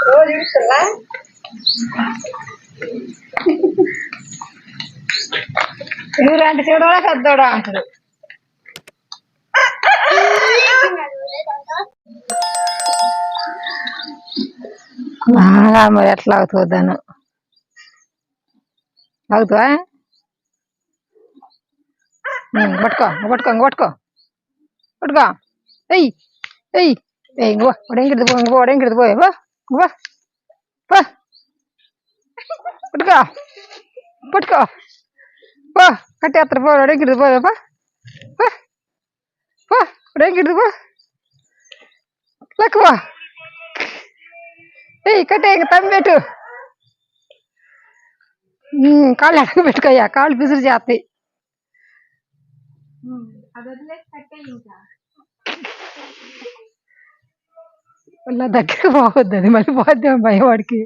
రోజు ఇడుస్తున్నా ఎవరంటే చూడవా పెద్దోడా అంటాడు. మరి ఎట్లా అవుతుందాను అవుతావా? పట్టుకో పట్టుకో పట్టుకో పట్టుకో ఎయ్ ఎయ్ ఎయ్ ఇంకెడిది ఇంకెడిది పోయి పట్టుకో పట్టుకో పో కట్టేస్తారు పో ఇంకెడిది పోయా ఇంకెడిది పో లక్కువా ఎయ్ కట్టే ఇంక తమ్మిపెట్టు కాళ్ళు ఎడక పెట్టుకోయ్యా కాళ్ళు పిసురు చేస్తాయి. నా దగ్గర పోవద్దు అది మళ్ళీ పోద్దాం భయవాడికి.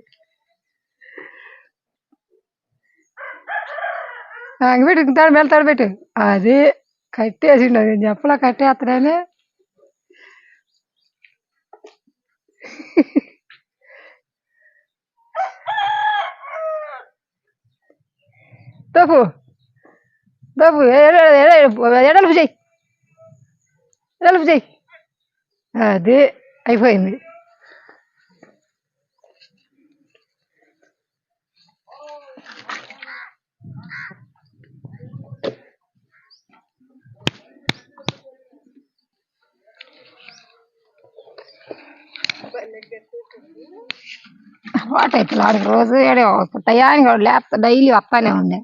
పెట్టు తాడు మేల తాడు పెట్టు అది కట్టేసిండు. నేను చెప్పలా కట్టేస్తానని. తప్పు తప్పు ఎడలుపు చెయ్యి ఎడలుపు చెయ్యి అది అయిపోయింది. వాటైతే ఆడికి రోజు టయానికి లేకపోతే డైలీ వస్తానే ఉండే.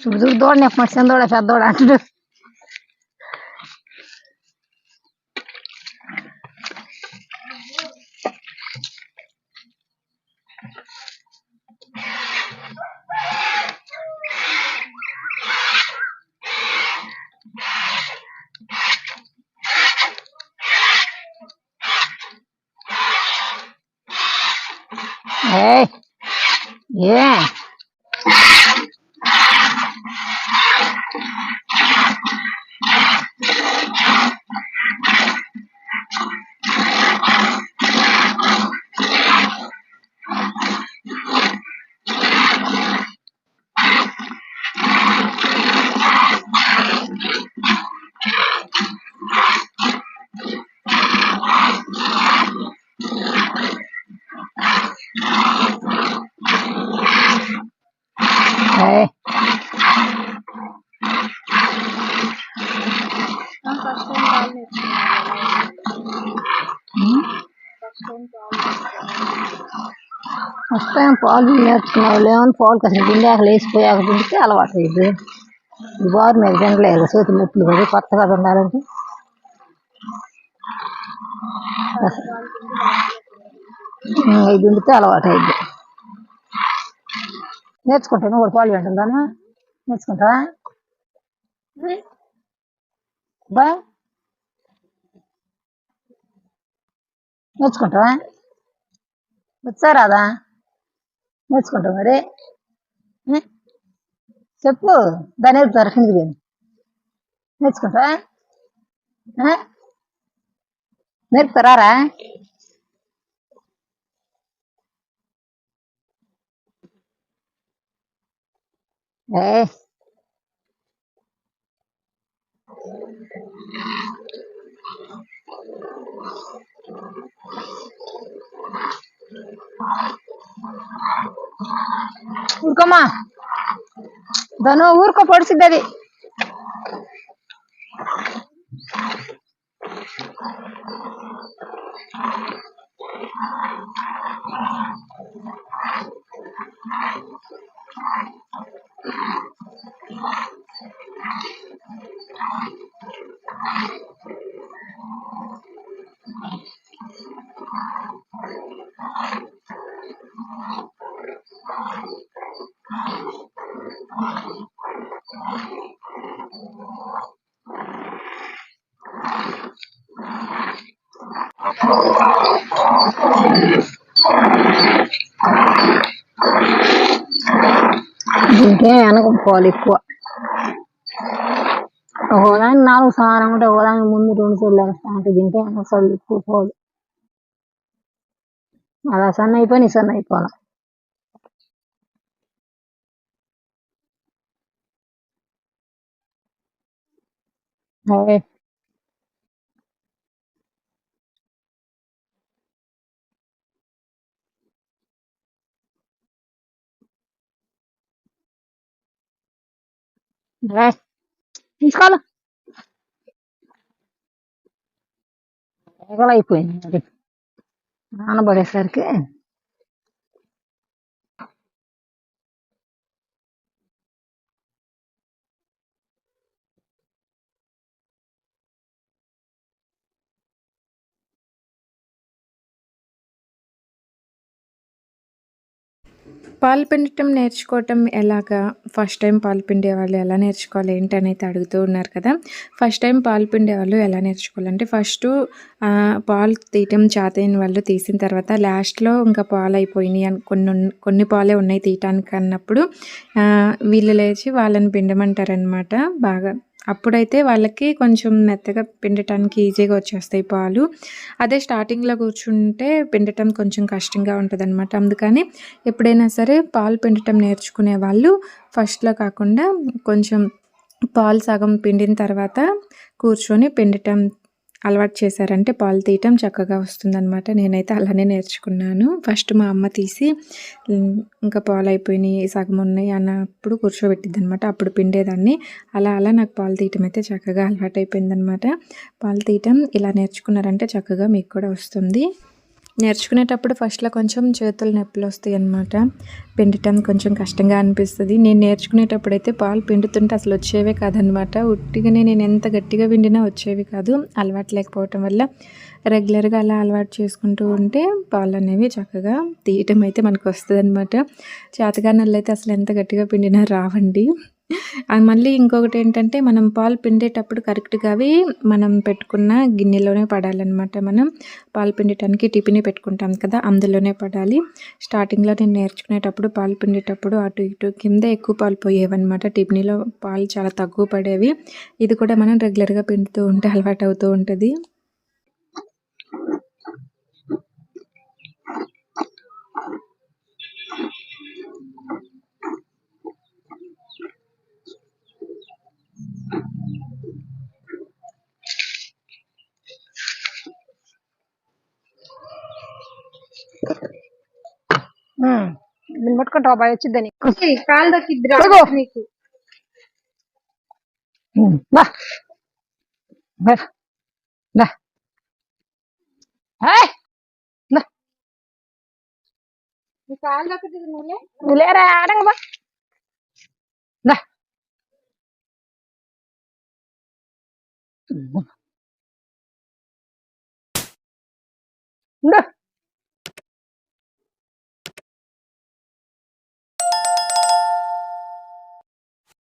చూడు చూడు దూడని ఎప్పుడు చిన్నదోడ పెద్దోడ అంటాడు. ఏ ఫస్ట్ టైం పాలు నేర్చుకున్న వాళ్ళు ఏమన్నా పాలు కాసిన పిండాక లేచిపోయాక పిండితే అలవాటు అయ్యింది. ఈ బారు మీద తినలేదు చేతులు నొప్పులు కదా కొత్తగా ఉండాలంటే. ఇది పిండితే అలవాటు అయ్యింది. నేర్చుకుంటా నువ్వు కూడా పాలు పెంటుందానా నేర్చుకుంటావా? బా నేర్చుకుంటావా? వచ్చా రాదా? నేర్చుకుంటావు మరి చెప్పు దాన్ని నేర్పుతారు కిందికి పోయి నేర్చుకుంటావా? నేర్పుతారా? ఊరుకోమ్మా ధను ఊరుకో పొడిసిద్ది అది. దీనికే వెనక పాలు ఎక్కువ. ఒకదానికి 4 సమానంగా ఉంటే ఒకదానికి ముందు 2 సైడ్లు వేస్తా అంటే దీంట్లో అసలు ఎక్కువ పోదు. అలా సన్న అయిపోయి నీ సన్న అయిపోవాలి. అవే తీసుకోవాలి. అయిపోయింది అది నానబడేసరికి. పాలు పిండటం నేర్చుకోవటం ఎలాగా? ఫస్ట్ టైం పాలు పిండేవాళ్ళు ఎలా నేర్చుకోవాలి ఏంటనైతే అడుగుతూ ఉన్నారు కదా! ఫస్ట్ టైం పాలు పిండేవాళ్ళు ఎలా నేర్చుకోవాలంటే ఫస్టు పాలు తీయటం చేతైన వాళ్ళు తీసిన తర్వాత లాస్ట్‌లో ఇంకా పాలయిపోయినాయి అని కొన్ని పాలే ఉన్నాయి తీయటానికి అన్నప్పుడు వీళ్ళు లేచి వాళ్ళని పిండమంటారనమాట బాగా. అప్పుడైతే వాళ్ళకి కొంచెం మెత్తగా పిండటానికి ఈజీగా వచ్చేస్తాయి పాలు. అదే స్టార్టింగ్‌లో కూర్చుంటే పిండటం కొంచెం కష్టంగా ఉంటదనమాట. అందుకని ఎప్పుడైనా సరే పాలు పిండటం నేర్చుకునే వాళ్ళు ఫస్ట్‌లో కాకుండా కొంచెం పాలు సగం పిండిన తర్వాత కూర్చొని పిండటం అలవాటు చేశారంటే పాలు తీయటం చక్కగా వస్తుందనమాట. నేనైతే అలానే నేర్చుకున్నాను. ఫస్ట్ మా అమ్మ తీసి ఇంకా పాలు అయిపోయినాయి, సగం ఉన్నాయి అన్నప్పుడు కూర్చోబెట్టిద్దనమాట. అప్పుడు పిండేదాన్ని. అలా అలా నాకు పాలు తీయటం అయితే చక్కగా అలవాటయిపోయిందనమాట. పాలు తీయటం ఇలా నేర్చుకున్నారంటే చక్కగా మీకు కూడా వస్తుంది. నేర్చుకునేటప్పుడు ఫస్ట్‌లో కొంచెం చేతులు నొప్పులొస్తాయి అన్నమాట. పిండటం కొంచెం కష్టంగా అనిపిస్తది. నేను నేర్చుకునేటప్పుడైతే పాలు పిండుతుంటే అసలు వచ్చేవే కాదనమాట. ఉట్టిగానే నేను ఎంత గట్టిగా పిండినా వచ్చేవి కాదు. అలవాటు లేకపోవటం వల్ల రెగ్యులర్‌గా అలా అలవాటు చేసుకుంటూ ఉంటే పాలనేవి చక్కగా తీయటం అయితే మనకు వస్తదనమాట. చేతకానోళ్ళైతే అసలు ఎంత గట్టిగా పిండినా రావండి. మళ్ళీ ఇంకొకటేంటంటే మనం పాలు పిండేటప్పుడు కరెక్ట్‌గా అవి మనం పెట్టుకున్న గిన్నెలోనే పడాలనమాట. మనం పాలు పిండటానికి టిఫిని పెట్టుకుంటాం కదా! అందులోనే పడాలి. స్టార్టింగ్‌లో నేను నేర్చుకునేటప్పుడు పాలు పిండేటప్పుడు అటు ఇటు కింద ఎక్కువ పాలు పోయేవన్నమాట. టిఫినీలో పాలు చాలా తక్కువ పడేవి. ఇది కూడా మనం రెగ్యులర్‌గా పిండుతూ ఉంటే అలవాటవుతూ ఉంటది. దీన్ని పట్టుకుంటావా బాయ్ వచ్చిద్దని. కాలు దక్కిద్దిరా నీకు. దా దా దా ఏయ్! దా నీ కాలు దక్కుతుంది నువ్వులే. నువ్వు లేరా ఆడంగా బా దా ఉండు